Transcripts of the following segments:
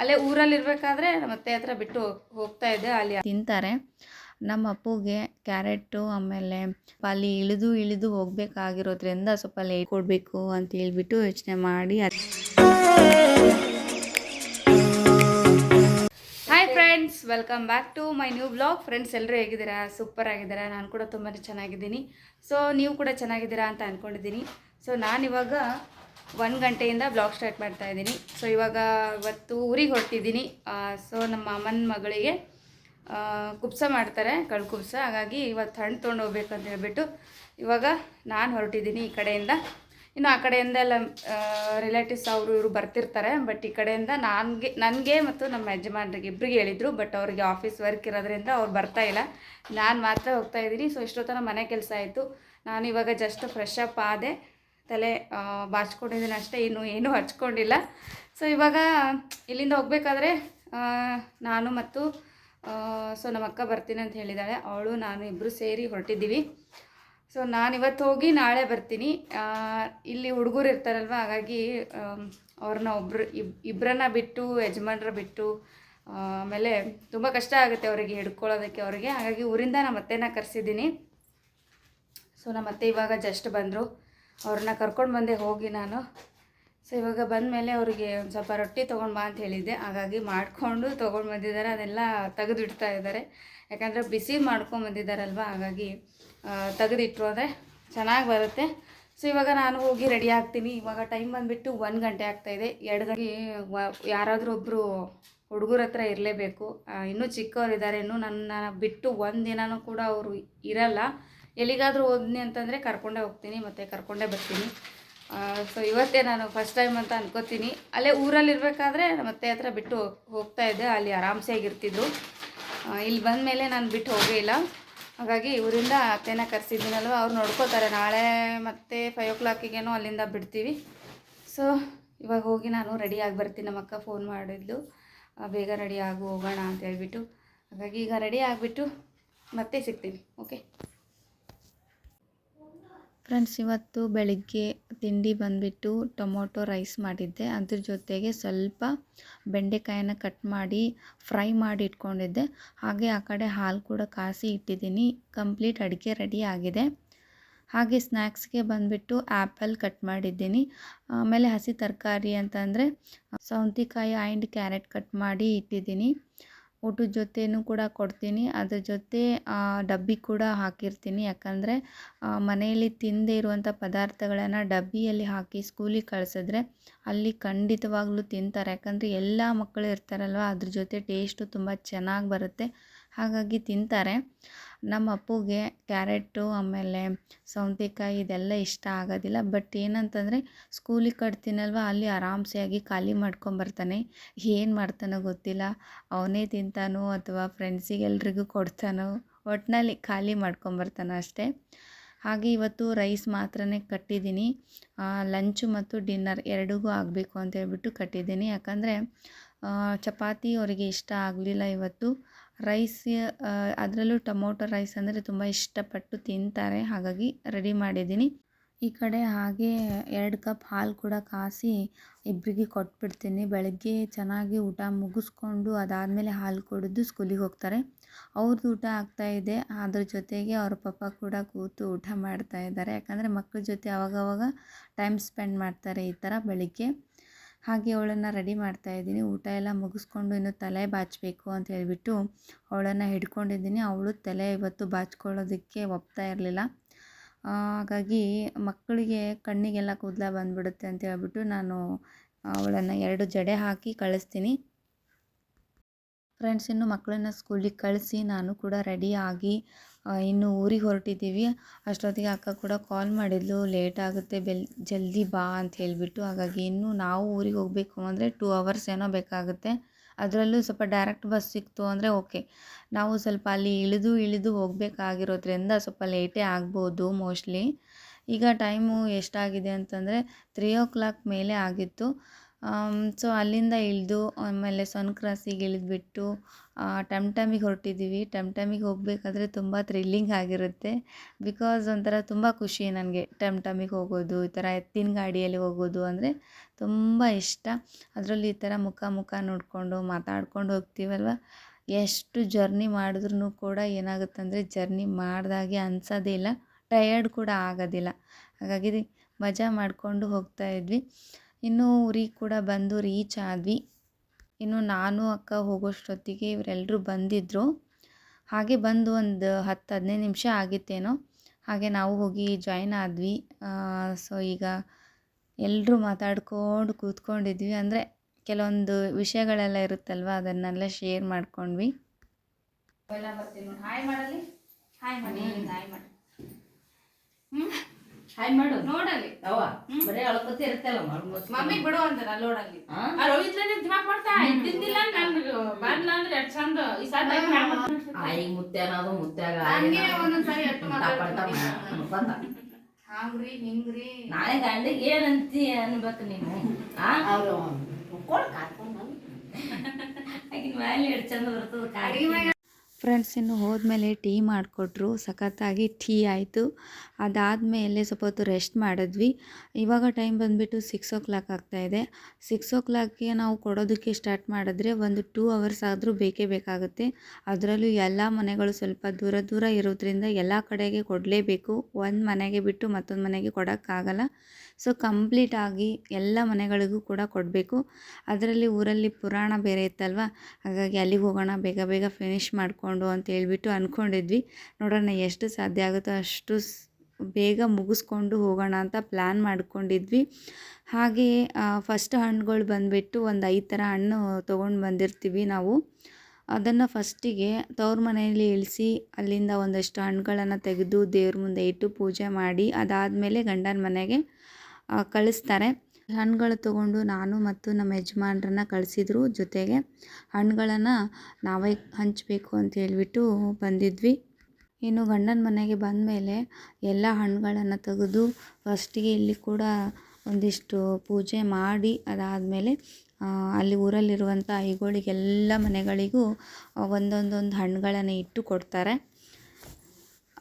ಅಲ್ಲೇ ಊರಲ್ಲಿರಬೇಕಾದ್ರೆ ನಮ್ಮ ಅತ್ತೆ ಹತ್ರ ಬಿಟ್ಟು ಹೋಗ್ತಾ ಇದ್ದೆ, ಅಲ್ಲಿ ತಿಂತಾರೆ. ನಮ್ಮ ಅಪ್ಪುಗೆ ಕ್ಯಾರೆಟು ಆಮೇಲೆ ಅಲ್ಲಿ ಇಳಿದು ಇಳಿದು ಹೋಗಬೇಕಾಗಿರೋದ್ರಿಂದ ಸ್ವಲ್ಪ ಲೇಟ್ ಕೊಡಬೇಕು ಅಂತ ಹೇಳ್ಬಿಟ್ಟು ಯೋಚನೆ ಮಾಡಿ. Hi friends, welcome back to my new blog. Friends, ಎಲ್ಲರೂ ಹೇಗಿದ್ದೀರಾ? ಸೂಪರ್ ಆಗಿದ್ದೀರಾ? ನಾನು ಕೂಡ ತುಂಬಾ ಚೆನ್ನಾಗಿದ್ದೀನಿ. ಸೊ ನೀವು ಕೂಡ ಚೆನ್ನಾಗಿದ್ದೀರಾ ಅಂತ ಅಂದ್ಕೊಂಡಿದ್ದೀನಿ. ಸೊ ನಾನಿವಾಗ 1 ಗಂಟೆಯಿಂದ ಬ್ಲಾಗ್ ಸ್ಟಾರ್ಟ್ ಮಾಡ್ತಾ ಇದ್ದೀನಿ. ಸೊ ಇವತ್ತು ಊರಿಗೆ ಹೊರಟಿದ್ದೀನಿ. ಸೊ ನಮ್ಮ ಮಾಮನ ಮಗಳಿಗೆ ಕುಬ್ಸ ಮಾಡ್ತಾರೆ, ಕಳ್ಳು ಕುಬ್ಸ. ಹಾಗಾಗಿ ಇವತ್ತು ಹಣ್ಣು ತೊಗೊಂಡು ಹೋಗ್ಬೇಕಂತ ಹೇಳ್ಬಿಟ್ಟು ಇವಾಗ ನಾನು ಹೊರಟಿದ್ದೀನಿ ಈ ಕಡೆಯಿಂದ. ಇನ್ನು ಆ ಕಡೆಯಿಂದ ಎಲ್ಲ ರಿಲೇಟಿವ್ಸ್ ಅವರು ಇವರು ಬರ್ತಿರ್ತಾರೆ. ಬಟ್ ಈ ಕಡೆಯಿಂದ ನನಗೆ ಮತ್ತು ನಮ್ಮ ಯಜಮಾನ್ರಿಗೆ ಇಬ್ಬರಿಗೆ ಹೇಳಿದರು. ಬಟ್ ಅವ್ರಿಗೆ ಆಫೀಸ್ ವರ್ಕ್ ಇರೋದ್ರಿಂದ ಅವ್ರು ಬರ್ತಾಯಿಲ್ಲ, ನಾನು ಮಾತ್ರ ಹೋಗ್ತಾ ಇದ್ದೀನಿ. ಸೊ ಇಷ್ಟೊತ್ತನ ಮನೆ ಕೆಲಸ ಆಯಿತು. ನಾನು ಇವಾಗ ಜಸ್ಟ್ ಫ್ರೆಶ್ ಅಪ್ ಆದೆ, ತಲೆ ಬಾಚ್ಕೊಂಡಿದ್ದೀನಿ ಅಷ್ಟೇ, ಇನ್ನೂ ಏನೂ ಹಚ್ಕೊಂಡಿಲ್ಲ. ಸೊ ಇವಾಗ ಇಲ್ಲಿಂದ ಹೋಗಬೇಕಾದ್ರೆ ನಾನು ಮತ್ತು ಸೊ ನಮ್ಮ ಅಕ್ಕ ಬರ್ತೀನಿ ಅಂತ ಹೇಳಿದ್ದಾಳೆ. ಅವಳು ನಾನು ಇಬ್ಬರು ಸೇರಿ ಹೊರಟಿದ್ದೀವಿ. ಸೊ ನಾನಿವತ್ತು ಹೋಗಿ ನಾಳೆ ಬರ್ತೀನಿ. ಇಲ್ಲಿ ಹುಡುಗರು ಇರ್ತಾರಲ್ವ, ಹಾಗಾಗಿ ಅವ್ರನ್ನ ಇಬ್ಬರನ್ನ ಬಿಟ್ಟು, ಯಜಮಾನ್ರ ಬಿಟ್ಟು ಆಮೇಲೆ ತುಂಬ ಕಷ್ಟ ಆಗುತ್ತೆ ಅವರಿಗೆ ಹಿಡ್ಕೊಳ್ಳೋದಕ್ಕೆ ಅವ್ರಿಗೆ. ಹಾಗಾಗಿ ಊರಿಂದ ನಮ್ಮ ಅತ್ತೆನ ಕರೆಸಿದ್ದೀನಿ. ಸೊ ನಮ್ಮ ಅತ್ತೆ ಇವಾಗ ಜಸ್ಟ್ ಬಂದರು, ಅವ್ರನ್ನ ಕರ್ಕೊಂಡು ಬಂದೆ ಹೋಗಿ ನಾನು. ಸೊ ಇವಾಗ ಬಂದಮೇಲೆ ಅವರಿಗೆ ಒಂದು ಸ್ವಲ್ಪ ರೊಟ್ಟಿ ತೊಗೊಂಡು ಬಾ ಅಂತ ಹೇಳಿದ್ದೆ, ಹಾಗಾಗಿ ಮಾಡಿಕೊಂಡು ತೊಗೊಂಡು ಬಂದಿದ್ದಾರೆ. ಅದೆಲ್ಲ ತೆಗೆದಿಡ್ತಾ ಇದ್ದಾರೆ, ಯಾಕಂದರೆ ಬಿಸಿ ಮಾಡ್ಕೊಂಡು ಬಂದಿದ್ದಾರಲ್ವ, ಹಾಗಾಗಿ ತೆಗೆದಿಟ್ರು ಅಂದರೆ ಚೆನ್ನಾಗಿ ಬರುತ್ತೆ. ಸೊ ಇವಾಗ ನಾನು ಹೋಗಿ ರೆಡಿ ಆಗ್ತೀನಿ. ಇವಾಗ ಟೈಮ್ ಬಂದುಬಿಟ್ಟು 1 ಗಂಟೆ ಆಗ್ತಾಯಿದೆ. 2 ಗಂಟೆ ಯಾರಾದರೂ ಒಬ್ಬರು ಹುಡುಗರ ಹತ್ರ ಇರಲೇಬೇಕು. ಇನ್ನೂ ಚಿಕ್ಕವರಿದ್ದಾರೆ, ಇನ್ನೂ ನನ್ನ ಬಿಟ್ಟು ಒಂದು ದಿನವೂ ಕೂಡ ಅವರು ಇರಲ್ಲ. ಎಲ್ಲಿಗಾದರೂ ಹೋದ್ನಿ ಅಂತಂದರೆ ಕರ್ಕೊಂಡೇ ಹೋಗ್ತೀನಿ, ಮತ್ತು ಕರ್ಕೊಂಡೇ ಬರ್ತೀನಿ. ಸೊ ಇವತ್ತೇ ನಾನು ಫಸ್ಟ್ ಟೈಮ್ ಅಂತ ಅನ್ಕೋತೀನಿ. ಅಲ್ಲೇ ಊರಲ್ಲಿರಬೇಕಾದ್ರೆ ನಮ್ಮ ಅತ್ತೆ ಹತ್ರ ಬಿಟ್ಟು ಹೋಗ್ತಾ ಇದ್ದೆ, ಅಲ್ಲಿ ಆರಾಮ್ಸೆ ಆಗಿರ್ತಿದ್ರು. ಇಲ್ಲಿ ಬಂದ ಮೇಲೆ ನಾನು ಬಿಟ್ಟು ಹೋಗೇ ಇಲ್ಲ. ಹಾಗಾಗಿ ಊರಿಂದ ಅತ್ತೆನ ಕರೆಸಿದ್ದೀನಲ್ವ, ಅವ್ರು ನೋಡ್ಕೋತಾರೆ. ನಾಳೆ ಮತ್ತೆ 5 o'clockಗೇನೋ ಅಲ್ಲಿಂದ ಬಿಡ್ತೀವಿ. ಸೊ ಇವಾಗ ಹೋಗಿ ನಾನು ರೆಡಿಯಾಗಿ ಬರ್ತೀನಿ. ನಮ್ಮ ಅಕ್ಕ ಫೋನ್ ಮಾಡಿದ್ಲು, ಬೇಗ ರೆಡಿ ಆಗು ಹೋಗೋಣ ಅಂತ ಹೇಳ್ಬಿಟ್ಟು. ಹಾಗಾಗಿ ಈಗ ರೆಡಿ ಆಗಿಬಿಟ್ಟು ಮತ್ತೆ ಸಿಗ್ತೀನಿ. ಓಕೆ ಫ್ರೆಂಡ್ಸ್, ಇವತ್ತು ಬೆಳಿಗ್ಗೆ ತಿಂಡಿ ಬಂದುಬಿಟ್ಟು ಟೊಮೊಟೊ ರೈಸ್ ಮಾಡಿದ್ದೆ. ಅದ್ರ ಜೊತೆಗೆ ಸ್ವಲ್ಪ ಬೆಂಡೆಕಾಯನ್ನು ಕಟ್ ಮಾಡಿ ಫ್ರೈ ಮಾಡಿ ಇಟ್ಕೊಂಡಿದ್ದೆ. ಹಾಗೆ ಆ ಕಡೆ ಹಾಲು ಕೂಡ ಕಾಸಿ ಇಟ್ಟಿದ್ದೀನಿ. ಕಂಪ್ಲೀಟ್ ಅಡುಗೆ ರೆಡಿ ಆಗಿದೆ. ಹಾಗೆ ಸ್ನ್ಯಾಕ್ಸ್ಗೆ ಬಂದುಬಿಟ್ಟು ಆ್ಯಪಲ್ ಕಟ್ ಮಾಡಿದ್ದೀನಿ. ಆಮೇಲೆ ಹಸಿ ತರಕಾರಿ ಅಂತಂದರೆ ಸೌತೆಕಾಯಿ ಆ್ಯಂಡ್ ಕ್ಯಾರೆಟ್ ಕಟ್ ಮಾಡಿ ಇಟ್ಟಿದ್ದೀನಿ. ಊಟದ ಜೊತೆನೂ ಕೂಡ ಕೊಡ್ತೀನಿ. ಅದ್ರ ಜೊತೆ ಡಬ್ಬಿ ಕೂಡ ಹಾಕಿರ್ತೀನಿ, ಯಾಕಂದರೆ ಮನೆಯಲ್ಲಿ ತಿನ್ನದೇ ಇರುವಂಥ ಪದಾರ್ಥಗಳನ್ನು ಡಬ್ಬಿಯಲ್ಲಿ ಹಾಕಿ ಸ್ಕೂಲಿಗೆ ಕಳಿಸಿದ್ರೆ ಅಲ್ಲಿ ಖಂಡಿತವಾಗ್ಲೂ ತಿಂತಾರೆ. ಯಾಕಂದರೆ ಎಲ್ಲ ಮಕ್ಕಳು ಇರ್ತಾರಲ್ವ, ಅದ್ರ ಜೊತೆ ಟೇಸ್ಟು ತುಂಬ ಚೆನ್ನಾಗಿ ಬರುತ್ತೆ, ಹಾಗಾಗಿ ತಿಂತಾರೆ. ನಮ್ಮ ಅಪ್ಪುಗೆ ಕ್ಯಾರೆಟು ಆಮೇಲೆ ಸೌತೆಕಾಯಿ ಇದೆಲ್ಲ ಇಷ್ಟ ಆಗೋದಿಲ್ಲ. ಬಟ್ ಏನಂತಂದರೆ ಸ್ಕೂಲಿಗೆ ಕಟ್ತೀನಲ್ವ, ಅಲ್ಲಿ ಆರಾಮ್ಸೆಯಾಗಿ ಖಾಲಿ ಮಾಡ್ಕೊಂಬರ್ತಾನೆ. ಏನು ಮಾಡ್ತಾನೋ ಗೊತ್ತಿಲ್ಲ, ಅವನೇ ತಿಂತಾನೋ ಅಥವಾ ಫ್ರೆಂಡ್ಸಿಗೆಲ್ರಿಗೂ ಕೊಡ್ತಾನೋ, ಒಟ್ಟಿನಲ್ಲಿ ಖಾಲಿ ಮಾಡ್ಕೊಂಬರ್ತಾನೋ ಅಷ್ಟೇ. ಹಾಗೆ ಇವತ್ತು ರೈಸ್ ಮಾತ್ರನೇ ಕಟ್ಟಿದ್ದೀನಿ. ಲಂಚು ಮತ್ತು ಡಿನ್ನರ್ ಎರಡಿಗೂ ಆಗಬೇಕು ಅಂತ ಹೇಳ್ಬಿಟ್ಟು ಕಟ್ಟಿದ್ದೀನಿ. ಯಾಕಂದರೆ ಚಪಾತಿ ಅವರಿಗೆ ಇಷ್ಟ ಆಗಲಿಲ್ಲ ಇವತ್ತು. ರೈಸ್ ಅದರಲ್ಲೂ ಟೊಮೊಟೊ ರೈಸ್ ಅಂದರೆ ತುಂಬ ಇಷ್ಟಪಟ್ಟು ತಿಂತಾರೆ, ಹಾಗಾಗಿ ರೆಡಿ ಮಾಡಿದ್ದೀನಿ. ಈ ಕಡೆ ಹಾಗೆ 2 ಕಪ್ ಹಾಲು ಕೂಡ ಕಾಸಿ ಇಬ್ಬರಿಗೆ ಕೊಟ್ಬಿಡ್ತೀನಿ. ಬೆಳಗ್ಗೆ ಚೆನ್ನಾಗಿ ಊಟ ಮುಗಿಸ್ಕೊಂಡು ಅದಾದಮೇಲೆ ಹಾಲು ಕುಡಿದು ಸ್ಕೂಲಿಗೆ ಹೋಗ್ತಾರೆ. ಅವ್ರದ್ದು ಊಟ ಆಗ್ತಾಯಿದೆ, ಅದ್ರ ಜೊತೆಗೆ ಅವ್ರ ಪಪ್ಪ ಕೂಡ ಕೂತು ಊಟ ಮಾಡ್ತಾ ಇದ್ದಾರೆ. ಯಾಕಂದರೆ ಮಕ್ಕಳ ಜೊತೆ ಅವಾಗವಾಗ ಟೈಮ್ ಸ್ಪೆಂಡ್ ಮಾಡ್ತಾರೆ ಈ ಥರ ಬೆಳಿಗ್ಗೆ. ಹಾಗೆ ಅವಳನ್ನು ರೆಡಿ ಮಾಡ್ತಾಯಿದ್ದೀನಿ. ಊಟ ಎಲ್ಲ ಮುಗಿಸ್ಕೊಂಡು ಇನ್ನು ತಲೆ ಬಾಚಬೇಕು ಅಂತ ಹೇಳ್ಬಿಟ್ಟು ಅವಳನ್ನು ಹಿಡ್ಕೊಂಡಿದ್ದೀನಿ. ಅವಳು ತಲೆ ಇವತ್ತು ಬಾಚ್ಕೊಳ್ಳೋದಕ್ಕೆ ಒಪ್ತಾ ಇರಲಿಲ್ಲ. ಹಾಗಾಗಿ ಮಕ್ಕಳಿಗೆ ಕಣ್ಣಿಗೆಲ್ಲ ಕೂದಲ ಬಂದುಬಿಡುತ್ತೆ ಅಂತ ಹೇಳ್ಬಿಟ್ಟು ನಾನು ಅವಳನ್ನು 2 ಜಡೆ ಹಾಕಿ ಕಳಿಸ್ತೀನಿ. ಫ್ರೆಂಡ್ಸ್, ಇನ್ನು ಮಕ್ಕಳನ್ನ ಸ್ಕೂಲಿಗೆ ಕಳಿಸಿ ನಾನು ಕೂಡ ರೆಡಿ ಆಗಿ ಇನ್ನು ಊರಿಗೆ ಹೊರಟಿದ್ದೀವಿ. ಅಷ್ಟೊತ್ತಿಗೆ ಅಕ್ಕ ಕೂಡ ಕಾಲ್ ಮಾಡಿದ್ಲು, ಲೇಟ್ ಆಗುತ್ತೆ ಜಲ್ದಿ ಬಾ ಅಂತ ಹೇಳಿಬಿಟ್ಟು. ಹಾಗಾಗಿ ಇನ್ನು ನಾವು ಊರಿಗೆ ಹೋಗಬೇಕು ಅಂದರೆ 2 hours ಏನೋ ಬೇಕಾಗುತ್ತೆ. ಅದರಲ್ಲೂ ಸ್ವಲ್ಪ ಡೈರೆಕ್ಟ್ ಬಸ್ ಸಿಕ್ತು ಅಂದರೆ ಓಕೆ. ನಾವು ಸ್ವಲ್ಪ ಅಲ್ಲಿ ಇಳಿದು ಹೋಗಬೇಕಾಗಿರೋದ್ರಿಂದ ಸ್ವಲ್ಪ ಲೇಟೇ ಆಗ್ಬೋದು ಮೋಸ್ಟ್ಲಿ. ಈಗ ಟೈಮು ಎಷ್ಟಾಗಿದೆ ಅಂತಂದರೆ 3 o'clock ಮೇಲೆ ಆಗಿತ್ತು. ಸೊ ಅಲ್ಲಿಂದ ಇಳಿದು ಆಮೇಲೆ ಸೊನ್ ಕ್ರಾಸಿಗೆ ಇಳಿದ್ಬಿಟ್ಟು ಟಮ್ಟಮಿಗೆ ಹೊರಟಿದ್ದೀವಿ. ಟಮ್ಟಮಿಗೆ ಹೋಗಬೇಕಾದ್ರೆ ತುಂಬ ಥ್ರಿಲ್ಲಿಂಗ್ ಆಗಿರುತ್ತೆ. ಬಿಕಾಸ್ ಒಂಥರ ತುಂಬ ಖುಷಿ ನನಗೆ ಟಮ್ಟಮಿಗೆ ಹೋಗೋದು, ಈ ಥರ ಎತ್ತಿನ ಗಾಡಿಯಲ್ಲಿ ಹೋಗೋದು ಅಂದರೆ ತುಂಬ ಇಷ್ಟ. ಅದರಲ್ಲೂ ಈ ಥರ ಮುಖ ನೋಡಿಕೊಂಡು ಮಾತಾಡ್ಕೊಂಡು ಹೋಗ್ತೀವಲ್ವ, ಎಷ್ಟು ಜರ್ನಿ ಮಾಡಿದ್ರೂ ಕೂಡ ಏನಾಗುತ್ತಂದರೆ ಜರ್ನಿ ಮಾಡಿದಾಗೆ ಅನ್ಸೋದೇ ಇಲ್ಲ, ಟಯರ್ಡ್ ಕೂಡ ಆಗೋದಿಲ್ಲ. ಹಾಗಾಗಿ ಮಜಾ ಮಾಡಿಕೊಂಡು ಹೋಗ್ತಾಯಿದ್ವಿ. ಇನ್ನು ಊರಿಗೆ ಕೂಡ ಬಂದು ರೀಚ್ ಆದ್ವಿ. ಇನ್ನು ನಾನು ಅಕ್ಕ ಹೋಗೋಷ್ಟೊತ್ತಿಗೆ ಇವರೆಲ್ಲರೂ ಬಂದಿದ್ದರು. ಹಾಗೆ ಬಂದು ಒಂದು 10-15 ನಿಮಿಷ ಆಗಿತ್ತೇನೋ, ಹಾಗೆ ನಾವು ಹೋಗಿ ಜಾಯ್ನ್ ಆದ್ವಿ. ಸೊ ಈಗ ಎಲ್ಲರೂ ಮಾತಾಡ್ಕೊಂಡು ಕೂತ್ಕೊಂಡಿದ್ವಿ. ಅಂದರೆ ಕೆಲವೊಂದು ವಿಷಯಗಳೆಲ್ಲ ಇರುತ್ತಲ್ವ, ಅದನ್ನೆಲ್ಲ ಶೇರ್ ಮಾಡ್ಕೊಂಡ್ವಿ. ಹಾಯ್ ಮಾಡಲಿ, ಹಾಯ್ ಮಾಡಿ, ಹಾಯ್ ಮಾಡಿ, ಹಾಯ್ ಮಾಡು ನೋಡಲಿ ಅವ ಬರೀ ಅಳ್ಕೊತ ಇರ್ತಲ್ಲ ಮಮ್ಮಿ ಬಿಡು ಅಂದ್ರ ನೋಡಲ್ಲಿ. ರೋಹಿತ್ಲೇ ದಿಮಾಕ್ ಮಾಡ್ತಾ ಇದ್ದಿದ್ದಿಲ್ಲ ನನ್ಗೆ ಬರ್ಲ ಅಂದ್ರೆ ಎಷ್ಟ್ ಚಂದ ಈ ಸಾಧ್ಯ ಆಯಿ ಮುತ್ಯಾನದು ಮುತ್ಯಾಗ ಹಂಗೆ ಒಂದೊಂದ್ಸರಿ ಎಟ್ಟು ಬಂದ ಹಾಂಗ್ರಿ ಹಿಂಗ್ರಿ. ನಾಳೆ ಗಂಡಿಗೆ ಏನಂತಿ ಅನ್ಬೇಕು ನೀನು ಅವ್ರು ಆಗಿನ ಮೇಲೆ ಎಷ್ಟು ಚಂದ ಬರ್ತದ ಕಾಯಿ. ಫ್ರೆಂಡ್ಸ್ ಇನ್ನು ಹೋದ್ಮೇಲೆ ಟೀ ಮಾಡಿಕೊಟ್ರು, ಸಖತ್ತಾಗಿ ಟೀ ಆಯಿತು. ಅದಾದಮೇಲೆ ಸ್ವಲ್ಪ ಹೊತ್ತು ರೆಸ್ಟ್ ಮಾಡಿದ್ವಿ. ಇವಾಗ ಟೈಮ್ ಬಂದುಬಿಟ್ಟು 6 o'clock ಆಗ್ತಾಯಿದೆ. 6 o'clockಗೆ ನಾವು ಕೊಡೋದಕ್ಕೆ ಸ್ಟಾರ್ಟ್ ಮಾಡಿದ್ರೆ ಒಂದು 2 hours ಆದರೂ ಬೇಕೇ ಬೇಕಾಗುತ್ತೆ. ಅದರಲ್ಲೂ ಎಲ್ಲ ಮನೆಗಳು ಸ್ವಲ್ಪ ದೂರ ಇರೋದ್ರಿಂದ ಎಲ್ಲ ಕಡೆಗೆ ಕೊಡಲೇಬೇಕು. ಒಂದು ಮನೆಗೆ ಬಿಟ್ಟು ಮತ್ತೊಂದು ಮನೆಗೆ ಕೊಡೋಕ್ಕಾಗಲ್ಲ. ಸೊ ಕಂಪ್ಲೀಟಾಗಿ ಎಲ್ಲ ಮನೆಗಳಿಗೂ ಕೂಡ ಕೊಡಬೇಕು. ಅದರಲ್ಲಿ ಊರಲ್ಲಿ ಪುರಾಣ ಬೇರೆ ಇತ್ತಲ್ವ, ಹಾಗಾಗಿ ಅಲ್ಲಿಗೆ ಹೋಗೋಣ, ಬೇಗ ಫಿನಿಷ್ ಮಾಡಿಕೊಂಡು ಅಂತ ಹೇಳ್ಬಿಟ್ಟು ಅಂದ್ಕೊಂಡಿದ್ವಿ. ನೋಡೋಣ ಎಷ್ಟು ಸಾಧ್ಯ ಆಗುತ್ತೋ ಅಷ್ಟು ಬೇಗ ಮುಗಿಸ್ಕೊಂಡು ಹೋಗೋಣ ಅಂತ ಪ್ಲ್ಯಾನ್ ಮಾಡ್ಕೊಂಡಿದ್ವಿ. ಹಾಗೆಯೇ ಫಸ್ಟ್ ಹಣ್ಣುಗಳು ಬಂದುಬಿಟ್ಟು ಒಂದು 5 ಥರ ಹಣ್ಣು ತೊಗೊಂಡು ಬಂದಿರ್ತೀವಿ ನಾವು. ಅದನ್ನು ಫಸ್ಟಿಗೆ ತವ್ರ ಮನೆಯಲ್ಲಿ ಇಳಿಸಿ ಅಲ್ಲಿಂದ ಒಂದಷ್ಟು ಹಣ್ಣುಗಳನ್ನು ತೆಗೆದು ದೇವ್ರ ಮುಂದೆ ಇಟ್ಟು ಪೂಜೆ ಮಾಡಿ, ಅದಾದಮೇಲೆ ಗಂಡನ ಮನೆಗೆ ಕಳಿಸ್ತಾರೆ. ಹಣ್ಣುಗಳು ತೊಗೊಂಡು ನಾನು ಮತ್ತು ನಮ್ಮ ಯಜಮಾನ್ರನ್ನ ಕಳಿಸಿದ್ರು. ಜೊತೆಗೆ ಹಣ್ಣುಗಳನ್ನು ನಾವೇ ಹಂಚಬೇಕು ಅಂತ ಹೇಳ್ಬಿಟ್ಟು ಬಂದಿದ್ವಿ. ಇನ್ನು ಗಂಡನ ಮನೆಗೆ ಬಂದಮೇಲೆ ಎಲ್ಲ ಹಣ್ಣುಗಳನ್ನು ತೆಗೆದು ಫಸ್ಟಿಗೆ ಇಲ್ಲಿ ಕೂಡ ಒಂದಿಷ್ಟು ಪೂಜೆ ಮಾಡಿ, ಅದಾದಮೇಲೆ ಅಲ್ಲಿ ಊರಲ್ಲಿರುವಂಥ ಐಗಳಿಗೆಲ್ಲ ಮನೆಗಳಿಗೂ ಒಂದೊಂದೊಂದು ಹಣ್ಣುಗಳನ್ನು ಇಟ್ಟು ಕೊಡ್ತಾರೆ.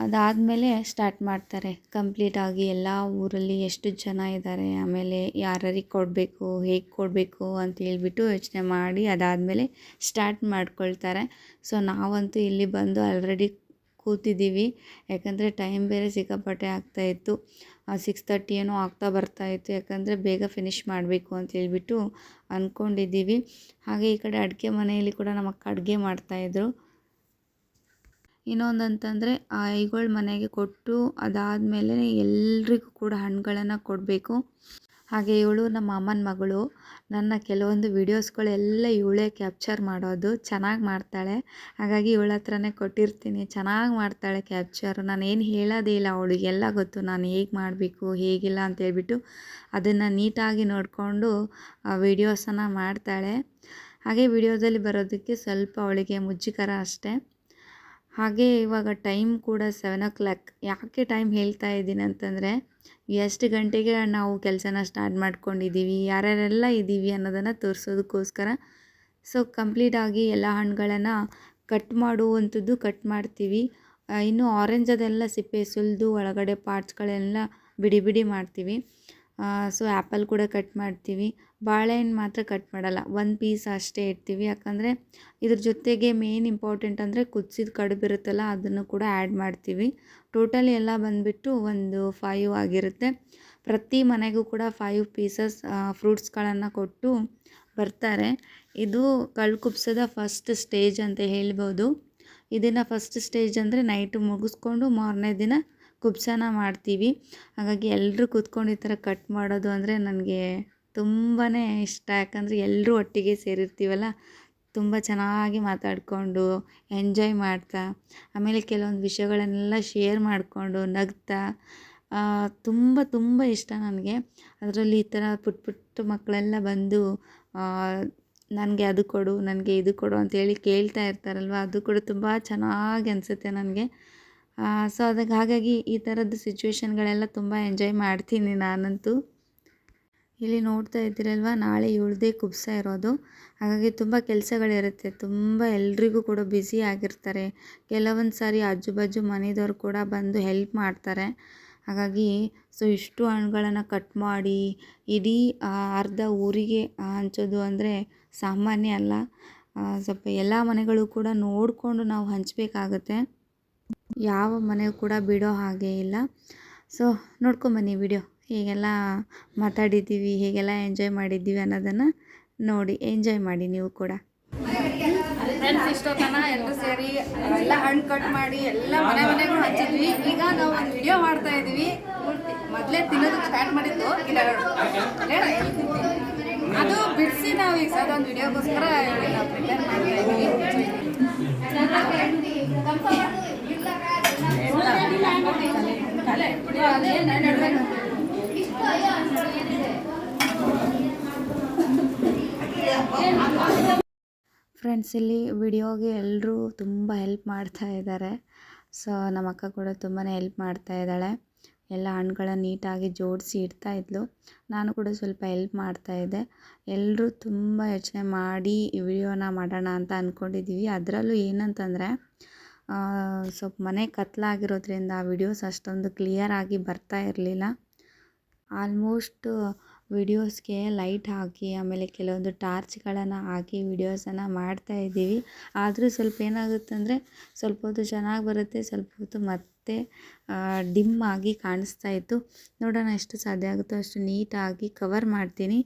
ಅದಾದಮೇಲೆ ಸ್ಟಾರ್ಟ್ ಮಾಡ್ತಾರೆ ಕಂಪ್ಲೀಟಾಗಿ ಎಲ್ಲ ಊರಲ್ಲಿ ಎಷ್ಟು ಜನ ಇದ್ದಾರೆ, ಆಮೇಲೆ ಯಾರ್ಯಾರಿಗೆ ಕೊಡಬೇಕು, ಹೇಗೆ ಕೊಡಬೇಕು ಅಂತ ಹೇಳ್ಬಿಟ್ಟು ಯೋಚನೆ ಮಾಡಿ ಅದಾದಮೇಲೆ ಸ್ಟಾರ್ಟ್ ಮಾಡ್ಕೊಳ್ತಾರೆ. ಸೊ ನಾವಂತೂ ಇಲ್ಲಿ ಬಂದು ಆಲ್ರೆಡಿ ಕೂತಿದ್ದೀವಿ, ಯಾಕಂದರೆ ಟೈಮ್ ಬೇರೆ ಸಿಕ್ಕಾಪಟ್ಟೆ ಆಗ್ತಾಯಿತ್ತು. 6:30 ಏನೋ ಆಗ್ತಾ ಬರ್ತಾಯಿತ್ತು, ಯಾಕಂದರೆ ಬೇಗ ಫಿನಿಷ್ ಮಾಡಬೇಕು ಅಂತ ಹೇಳ್ಬಿಟ್ಟು ಅಂದ್ಕೊಂಡಿದ್ದೀವಿ. ಹಾಗೆ ಈ ಕಡೆ ಅಡುಗೆ ಮನೆಯಲ್ಲಿ ಕೂಡ ನಮ್ಮ ಅಕ್ಕ ಅಡುಗೆ ಮಾಡ್ತಾಯಿದ್ರು. ಇನ್ನೊಂದಂತಂದರೆ ಆ ಐಗಳ ಮನೆಗೆ ಕೊಟ್ಟು ಅದಾದಮೇಲೆ ಎಲ್ರಿಗೂ ಕೂಡ ಹಣ್ಣುಗಳನ್ನು ಕೊಡಬೇಕು. ಹಾಗೆ ಇವಳು ನಮ್ಮ ಅಮ್ಮನ ಮಗಳು. ನನ್ನ ಕೆಲವೊಂದು ವೀಡಿಯೋಸ್ಗಳೆಲ್ಲ ಇವಳೇ ಕ್ಯಾಪ್ಚರ್ ಮಾಡೋದು, ಚೆನ್ನಾಗಿ ಮಾಡ್ತಾಳೆ. ಹಾಗಾಗಿ ಇವಳ ಹತ್ರನೇ ಕೊಟ್ಟಿರ್ತೀನಿ. ಚೆನ್ನಾಗಿ ಮಾಡ್ತಾಳೆ ಕ್ಯಾಪ್ಚರ್. ನಾನೇನು ಹೇಳೋದೇ ಇಲ್ಲ, ಅವಳಿಗೆಲ್ಲ ಗೊತ್ತು ನಾನು ಹೇಗೆ ಮಾಡಬೇಕು ಹೇಗಿಲ್ಲ ಅಂತೇಳ್ಬಿಟ್ಟು ಅದನ್ನು ನೀಟಾಗಿ ನೋಡಿಕೊಂಡು ವೀಡಿಯೋಸನ್ನು ಮಾಡ್ತಾಳೆ. ಹಾಗೆ ವಿಡಿಯೋದಲ್ಲಿ ಬರೋದಕ್ಕೆ ಸ್ವಲ್ಪ ಅವಳಿಗೆ ಮುಜ್ಜಿಕರ ಅಷ್ಟೇ. ಹಾಗೆ ಇವಾಗ ಟೈಮ್ ಕೂಡ 7 o'clock. ಯಾಕೆ ಟೈಮ್ ಹೇಳ್ತಾ ಇದ್ದೀನಿ ಅಂತಂದರೆ, ಎಷ್ಟು ಗಂಟೆಗೆ ನಾವು ಕೆಲಸನ ಸ್ಟಾರ್ಟ್ ಮಾಡ್ಕೊಂಡಿದ್ದೀವಿ, ಯಾರ್ಯಾರೆಲ್ಲ ಇದ್ದೀವಿ ಅನ್ನೋದನ್ನು ತೋರಿಸೋದಕ್ಕೋಸ್ಕರ. ಸೊ ಕಂಪ್ಲೀಟಾಗಿ ಎಲ್ಲ ಹಣ್ಣುಗಳನ್ನು ಕಟ್ ಮಾಡುವಂಥದ್ದು ಕಟ್ ಮಾಡ್ತೀವಿ. ಇನ್ನು ಆರೆಂಜ್ ಅದೆಲ್ಲ ಸಿಪ್ಪೆ ಸುಲಿದು ಒಳಗಡೆ ಪಾರ್ಟ್ಸ್ಗಳೆಲ್ಲ ಬಿಡಿ ಮಾಡ್ತೀವಿ. ಸೊ ಆ್ಯಪಲ್ ಕೂಡ ಕಟ್ ಮಾಡ್ತೀವಿ. ಬಾಳೆಹಣ್ಣು ಮಾತ್ರ ಕಟ್ ಮಾಡಲ್ಲ, 1 ಪೀಸ್ ಅಷ್ಟೇ ಇಡ್ತೀವಿ. ಯಾಕಂದರೆ ಇದ್ರ ಜೊತೆಗೆ ಮೇನ್ ಇಂಪಾರ್ಟೆಂಟ್ ಅಂದರೆ ಕುದಿಸಿದ ಕಡುಬು ಇರುತ್ತಲ್ಲ, ಅದನ್ನು ಕೂಡ ಆ್ಯಡ್ ಮಾಡ್ತೀವಿ. ಟೋಟಲಿ ಎಲ್ಲ ಬಂದುಬಿಟ್ಟು ಒಂದು 5 ಆಗಿರುತ್ತೆ. ಪ್ರತಿ ಮನೆಗೂ ಕೂಡ 5 ಪೀಸಸ್ ಫ್ರೂಟ್ಸ್ಗಳನ್ನು ಕೊಟ್ಟು ಬರ್ತಾರೆ. ಇದು ಕಳ್ಳು ಕುಬ್ಸದ ಫಸ್ಟ್ ಸ್ಟೇಜ್ ಅಂತ ಹೇಳ್ಬೋದು. ಇದನ್ನು ಫಸ್ಟ್ ಸ್ಟೇಜ್ ಅಂದರೆ ನೈಟು ಮುಗಿಸ್ಕೊಂಡು ಮಾರನೇ ದಿನ ಕುಬ್ಸನ ಮಾಡ್ತೀವಿ. ಹಾಗಾಗಿ ಎಲ್ಲರೂ ಕೂತ್ಕೊಂಡು ಈ ಥರ ಕಟ್ ಮಾಡೋದು ಅಂದರೆ ನನಗೆ ತುಂಬಾ ಇಷ್ಟ. ಯಾಕಂದರೆ ಎಲ್ಲರೂ ಒಟ್ಟಿಗೆ ಸೇರಿರ್ತೀವಲ್ಲ, ತುಂಬ ಚೆನ್ನಾಗಿ ಮಾತಾಡಿಕೊಂಡು ಎಂಜಾಯ್ ಮಾಡ್ತಾ, ಆಮೇಲೆ ಕೆಲವೊಂದು ವಿಷಯಗಳನ್ನೆಲ್ಲ ಶೇರ್ ಮಾಡಿಕೊಂಡು ನಗ್ತಾ ತುಂಬ ಇಷ್ಟ ನನಗೆ. ಅದರಲ್ಲಿ ಈ ಥರ ಪುಟ್ಟ ಮಕ್ಕಳೆಲ್ಲ ಬಂದು ನನಗೆ ಅದು ಕೊಡು, ನನಗೆ ಇದು ಕೊಡು ಅಂತೇಳಿ ಕೇಳ್ತಾ ಇರ್ತಾರಲ್ವ, ಅದು ಕೂಡ ತುಂಬ ಚೆನ್ನಾಗಿ ಅನಿಸುತ್ತೆ ನನಗೆ. ಸೊ ಹಾಗಾಗಿ ಈ ಥರದ್ದು ಸಿಚುವೇಶನ್ಗಳೆಲ್ಲ ತುಂಬ ಎಂಜಾಯ್ ಮಾಡ್ತೀನಿ ನಾನಂತೂ. ಇಲ್ಲಿ ನೋಡ್ತಾ ಇದ್ದೀರಲ್ವ, ನಾಳೆ ಇವಳದೇ ಕುಬ್ಸ ಇರೋದು. ಹಾಗಾಗಿ ತುಂಬ ಕೆಲಸಗಳಿರುತ್ತೆ, ತುಂಬ ಎಲ್ರಿಗೂ ಕೂಡ ಬ್ಯುಸಿ ಆಗಿರ್ತಾರೆ. ಕೆಲವೊಂದು ಸಾರಿ ಆಜು ಬಾಜು ಮನೆಯವ್ರು ಕೂಡ ಬಂದು ಹೆಲ್ಪ್ ಮಾಡ್ತಾರೆ. ಹಾಗಾಗಿ ಸೊ ಇಷ್ಟು ಹಣ್ಣುಗಳನ್ನು ಕಟ್ ಮಾಡಿ ಇಡೀ ಅರ್ಧ ಊರಿಗೆ ಹಂಚೋದು ಅಂದರೆ ಸಾಮಾನ್ಯ ಅಲ್ಲ. ಸ್ವಲ್ಪ ಎಲ್ಲ ಮನೆಗಳು ಕೂಡ ನೋಡಿಕೊಂಡು ನಾವು ಹಂಚಬೇಕಾಗತ್ತೆ. ಯಾವ ಮನೆಯೂ ಕೂಡ ಬಿಡೋ ಹಾಗೆ ಇಲ್ಲ. ಸೊ ನೋಡ್ಕೊಂಬನ್ನಿ ವಿಡಿಯೋ, ಹೇಗೆಲ್ಲ ಮಾತಾಡಿದ್ದೀವಿ, ಹೇಗೆಲ್ಲ ಎಂಜಾಯ್ ಮಾಡಿದ್ದೀವಿ ಅನ್ನೋದನ್ನು ನೋಡಿ ಎಂಜಾಯ್ ಮಾಡಿ ನೀವು ಕೂಡ. ಫ್ರೆಂಡ್ಸ್, ಇಷ್ಟೊತ್ತನ ಎಲ್ಲರೂ ಸೇರಿ ಎಲ್ಲ ಹಣ್ಣು ಕಟ್ ಮಾಡಿ ಎಲ್ಲ ಮನೆಗೂ ಹಂಚಿದ್ವಿ. ಈಗ ನಾವು ಒಂದು ವಿಡಿಯೋ ಮಾಡ್ತಾ ಇದ್ದೀವಿ. ಮೊದಲೇ ತಿನ್ನೋದಕ್ಕೆ ಸ್ಟಾರ್ಟ್ ಮಾಡಿದ್ದು ಅದು ಬಿಡಿಸಿ ನಾವು ಈಗ ಅದೊಂದು ವಿಡಿಯೋಗೋಸ್ಕರ ನಾವು ಪ್ರಿಪೇರ್ ಮಾಡ್ತಾ ಇದ್ದೀವಿ. ಫ್ರೆಂಡ್ಸ್, ಇಲ್ಲಿ ವಿಡಿಯೋಗೆ ಎಲ್ಲರೂ ತುಂಬ ಹೆಲ್ಪ್ ಮಾಡ್ತಾ ಇದ್ದಾರೆ. ಸೊ ನಮ್ಮ ಅಕ್ಕ ಕೂಡ ತುಂಬಾ ಹೆಲ್ಪ್ ಮಾಡ್ತಾ ಇದ್ದಾಳೆ. ಎಲ್ಲ ಹಣ್ಣುಗಳನ್ನ ನೀಟಾಗಿ ಜೋಡಿಸಿ ಇಡ್ತಾ ಇದ್ಲು. ನಾನು ಕೂಡ ಸ್ವಲ್ಪ ಹೆಲ್ಪ್ ಮಾಡ್ತಾಯಿದ್ದೆ. ಎಲ್ಲರೂ ತುಂಬ ಯೋಚನೆ ಮಾಡಿ ಈ ವಿಡಿಯೋನ ಮಾಡೋಣ ಅಂತ ಅಂದ್ಕೊಂಡಿದ್ದೀವಿ. ಅದರಲ್ಲೂ ಏನಂತಂದರೆ ಸ್ವಲ್ಪ ಮನೆ ಕತ್ಲಾಗಿರೋದ್ರಿಂದ ವಿಡಿಯೋಸ್ ಅಷ್ಟೊಂದು ಕ್ಲಿಯರಾಗಿ ಬರ್ತಾ ಇರಲಿಲ್ಲ. ಆಲ್ಮೋಸ್ಟ್ ವಿಡಿಯೋಸ್ಗೆ ಲೈಟ್ ಹಾಕಿ ಆಮೇಲೆ ಕೆಲವೊಂದು ಟಾರ್ಚ್ಗಳನ್ನು ಹಾಕಿ ವಿಡಿಯೋಸನ್ನು ಮಾಡ್ತಾಯಿದ್ದೀವಿ. ಆದರೂ ಸ್ವಲ್ಪ ಏನಾಗುತ್ತೆ ಅಂದರೆ ಸ್ವಲ್ಪ ಹೊತ್ತು ಚೆನ್ನಾಗಿ ಬರುತ್ತೆ, ಸ್ವಲ್ಪ ಹೊತ್ತು ಮತ್ತೆ ಡಿಮ್ ಆಗಿ ಕಾಣಿಸ್ತಾ ಇತ್ತು. ನೋಡೋಣ ಎಷ್ಟು ಸಾಧ್ಯ ಆಗುತ್ತೋ ಅಷ್ಟು ನೀಟಾಗಿ ಕವರ್ ಮಾಡ್ತೀನಿ.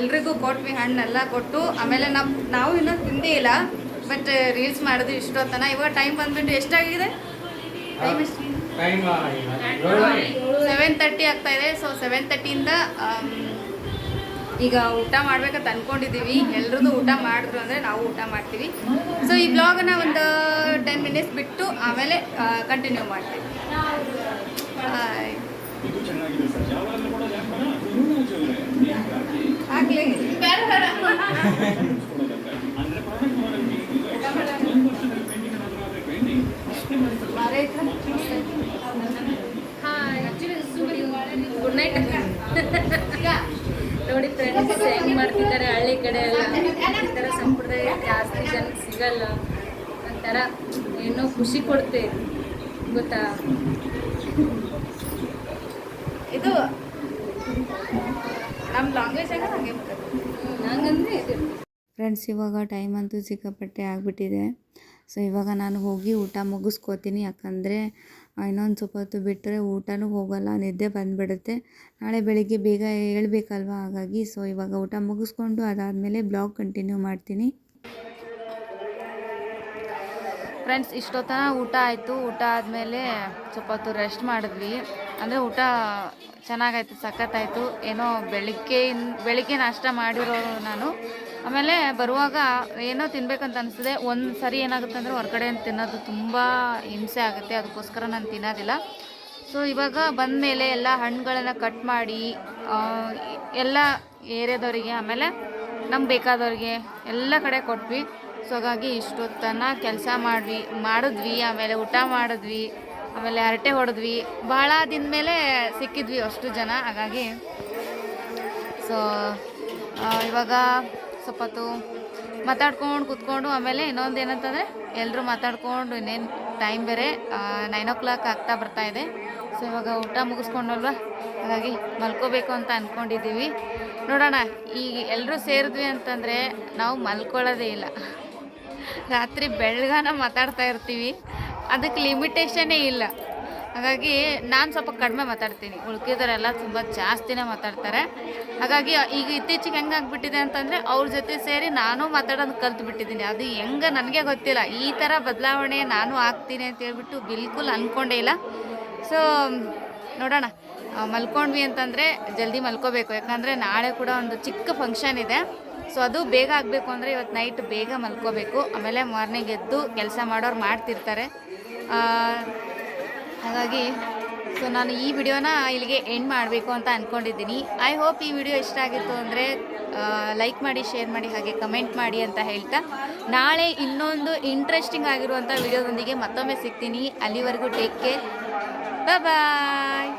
ಎಲ್ರಿಗೂ ಕೊಟ್ವಿ ಹಣ್ಣೆಲ್ಲ ಕೊಟ್ಟು ಆಮೇಲೆ ನಾವು ಇನ್ನೂ ತಿಂದೇ ಇಲ್ಲ ಬಟ್ ರೀಲ್ಸ್ ಮಾಡೋದು ಇಷ್ಟೊತ್ತನ. ಇವಾಗ ಟೈಮ್ ಬಂದ್ಬಿಟ್ಟು ಎಷ್ಟಾಗಿದೆ? ಟೈಮ್ ಎಷ್ಟು? 7:30 ಆಗ್ತಾ ಇದೆ. ಸೊ 7:30ಇಂದ ಈಗ ಊಟ ಮಾಡ್ಬೇಕಂತ ಅಂದ್ಕೊಂಡಿದ್ದೀವಿ. ಎಲ್ರದ್ದು ಊಟ ಮಾಡಿದ್ರು ಅಂದರೆ ನಾವು ಊಟ ಮಾಡ್ತೀವಿ. ಸೊ ಈ ಬ್ಲಾಗನ್ನು ಒಂದು 10 ಮಿನಿಟ್ಸ್ ಬಿಟ್ಟು ಆಮೇಲೆ ಕಂಟಿನ್ಯೂ ಮಾಡ್ತೀವಿ. ಆಗಲಿ ಬೇಡ ಬೇಡ ಗುಡ್ ನೈಟ್. ನೋಡಿ ಫ್ರೆಂಡ್ಸ್ ಹೆಂಗ್ ಮಾಡ್ತಿದ್ದಾರೆ ಹಳ್ಳಿ ಕಡೆ ಎಲ್ಲ. ಈ ಥರ ಸಂಪ್ರದಾಯ ಜಾಸ್ತಿ ಜನಕ್ಕೆ ಸಿಗಲ್ಲ. ಒಂಥರ ಏನೋ ಖುಷಿ ಕೊಡುತ್ತೆ ಗೊತ್ತಾ. ಇದು ನಮ್ಮ ಲ್ಯಾಂಗ್ವೇಜ್ ಆಗ ಹಾಗೆ ಹಂಗಂದ್ರೆ ಇದು ಫ್ರೆಂಡ್ಸ್, ಇವಾಗ ಟೈಮ್ ಅಂತೂ ಸಿಕ್ಕಾಪಟ್ಟೆ ಆಗಿಬಿಟ್ಟಿದೆ. ಸೊ ಇವಾಗ ನಾನು ಹೋಗಿ ಊಟ ಮುಗಿಸ್ಕೋತೀನಿ. ಯಾಕಂದರೆ ಇನ್ನೊಂದು ಸ್ವಲ್ಪ ಹೊತ್ತು ಬಿಟ್ಟರೆ ಊಟನೂ ಹೋಗಲ್ಲ, ನಿದ್ದೆ ಬಂದುಬಿಡುತ್ತೆ. ನಾಳೆ ಬೆಳಿಗ್ಗೆ ಬೇಗ ಹೇಳ್ಬೇಕಲ್ವ, ಹಾಗಾಗಿ ಸೊ ಇವಾಗ ಊಟ ಮುಗಿಸ್ಕೊಂಡು ಅದಾದಮೇಲೆ ಬ್ಲಾಗ್ ಕಂಟಿನ್ಯೂ ಮಾಡ್ತೀನಿ. ಫ್ರೆಂಡ್ಸ್, ಇಷ್ಟೊತ್ತನ ಊಟ ಆಯಿತು. ಊಟ ಆದಮೇಲೆ ಸ್ವಲ್ಪ ಹೊತ್ತು ರೆಸ್ಟ್ ಮಾಡಿದ್ವಿ. ಅಂದರೆ ಊಟ ಚೆನ್ನಾಗಾಯ್ತು, ಸಖತ್ತಾಯಿತು. ಏನೋ ಬೆಳಿಗ್ಗೆ ನಾಷ್ಟ ಮಾಡಿರೋರು ನಾನು. ಆಮೇಲೆ ಬರುವಾಗ ಏನೋ ತಿನ್ಬೇಕಂತ ಅನಿಸ್ತದೆ. ಒಂದು ಸರಿ ಏನಾಗುತ್ತೆ ಅಂದರೆ ಹೊರಗಡೆ ತಿನ್ನೋದು ತುಂಬ ಹಿಂಸೆ ಆಗುತ್ತೆ, ಅದಕ್ಕೋಸ್ಕರ ನಾನು ತಿನ್ನೋದಿಲ್ಲ. ಸೊ ಇವಾಗ ಬಂದ ಮೇಲೆ ಎಲ್ಲ ಹಣ್ಣುಗಳನ್ನು ಕಟ್ ಮಾಡಿ ಎಲ್ಲ ಏರಿಯಾದವರಿಗೆ ಆಮೇಲೆ ನಮ್ಗೆ ಬೇಕಾದವ್ರಿಗೆ ಎಲ್ಲ ಕಡೆ ಕೊಟ್ವಿ. ಸೊ ಹಾಗಾಗಿ ಇಷ್ಟೊತ್ತನ ಕೆಲಸ ಮಾಡಿದ್ವಿ. ಆಮೇಲೆ ಊಟ ಮಾಡಿದ್ವಿ, ಆಮೇಲೆ ಹರಟೆ ಹೊಡೆದ್ವಿ. ಭಾಳ ದಿನ ಮೇಲೆ ಸಿಕ್ಕಿದ್ವಿ ಅಷ್ಟು ಜನ. ಹಾಗಾಗಿ ಸೊ ಇವಾಗ ಸ್ವಲ್ಪ ಹೊತ್ತು ಮಾತಾಡ್ಕೊಂಡು ಕೂತ್ಕೊಂಡು ಆಮೇಲೆ ಇನ್ನೊಂದು ಏನಂತಂದರೆ ಎಲ್ಲರೂ ಮಾತಾಡ್ಕೊಂಡು ಇನ್ನೇನು ಟೈಮ್ ಬೇರೆ 9 o'clock ಆಗ್ತಾ ಬರ್ತಾಯಿದೆ. ಸೊ ಇವಾಗ ಊಟ ಮುಗಿಸ್ಕೊಂಡಲ್ವ, ಹಾಗಾಗಿ ಮಲ್ಕೋಬೇಕು ಅಂತ ಅಂದ್ಕೊಂಡಿದ್ದೀವಿ. ನೋಡೋಣ, ಈಗ ಎಲ್ಲರೂ ಸೇರಿದ್ವಿ ಅಂತಂದರೆ ನಾವು ಮಲ್ಕೊಳ್ಳೋದೇ ಇಲ್ಲ. ರಾತ್ರಿ ಬೆಳಗಾನ ಮಾತಾಡ್ತಾ ಇರ್ತೀವಿ, ಅದಕ್ಕೆ ಲಿಮಿಟೇಷನ್ನೇ ಇಲ್ಲ. ಹಾಗಾಗಿ ನಾನು ಸ್ವಲ್ಪ ಕಡಿಮೆ ಮಾತಾಡ್ತೀನಿ, ಉಳ್ಕಿದವರೆಲ್ಲ ತುಂಬ ಜಾಸ್ತಿನೇ ಮಾತಾಡ್ತಾರೆ. ಹಾಗಾಗಿ ಈಗ ಇತ್ತೀಚೆಗೆ ಹೆಂಗಾಗ್ಬಿಟ್ಟಿದೆ ಅಂತಂದರೆ ಅವ್ರ ಜೊತೆ ಸೇರಿ ನಾನು ಮಾತಾಡೋದು ಕಲ್ತ್ಬಿಟ್ಟಿದ್ದೀನಿ. ಅದು ಹೆಂಗೆ ನನಗೆ ಗೊತ್ತಿಲ್ಲ. ಈ ಥರ ಬದಲಾವಣೆ ನಾನು ಆಗ್ತೀನಿ ಅಂತ ಹೇಳ್ಬಿಟ್ಟು ಬಿಲ್ಕುಲ್ ಅಂದ್ಕೊಂಡೇ ಇಲ್ಲ. ಸೊ ನೋಡೋಣ, ಮಲ್ಕೊಂಡ್ವಿ ಅಂತಂದರೆ ಜಲ್ದಿ ಮಲ್ಕೋಬೇಕು. ಯಾಕಂದರೆ ನಾಳೆ ಕೂಡ ಒಂದು ಚಿಕ್ಕ ಫಂಕ್ಷನ್ ಇದೆ. ಸೊ ಅದು ಬೇಗ ಆಗಬೇಕು ಅಂದರೆ ಇವತ್ತು ನೈಟ್ ಬೇಗ ಮಲ್ಕೋಬೇಕು. ಆಮೇಲೆ ಮಾರ್ನಿಂಗ್ ಎದ್ದು ಕೆಲಸ ಮಾಡೋರು ಮಾಡ್ತಿರ್ತಾರೆ. ಹಾಗಾಗಿ ಸೊ ನಾನು ಈ ವಿಡಿಯೋನ ಇಲ್ಲಿಗೆ ಎಂಡ್ ಮಾಡಬೇಕು ಅಂತ ಅಂದ್ಕೊಂಡಿದ್ದೀನಿ. ಐ ಹೋಪ್ ಈ ವಿಡಿಯೋ ಇಷ್ಟ ಆಗಿತ್ತು ಅಂದರೆ ಲೈಕ್ ಮಾಡಿ, ಶೇರ್ ಮಾಡಿ, ಹಾಗೆ ಕಮೆಂಟ್ ಮಾಡಿ ಅಂತ ಹೇಳ್ತಾ ನಾಳೆ ಇನ್ನೊಂದು ಇಂಟ್ರೆಸ್ಟಿಂಗ್ ಆಗಿರುವಂಥ ವಿಡಿಯೋದೊಂದಿಗೆ ಮತ್ತೊಮ್ಮೆ ಸಿಗ್ತೀನಿ. ಅಲ್ಲಿವರೆಗೂ ಟೇಕ್ ಕೇರ್, ಬಾಯ್.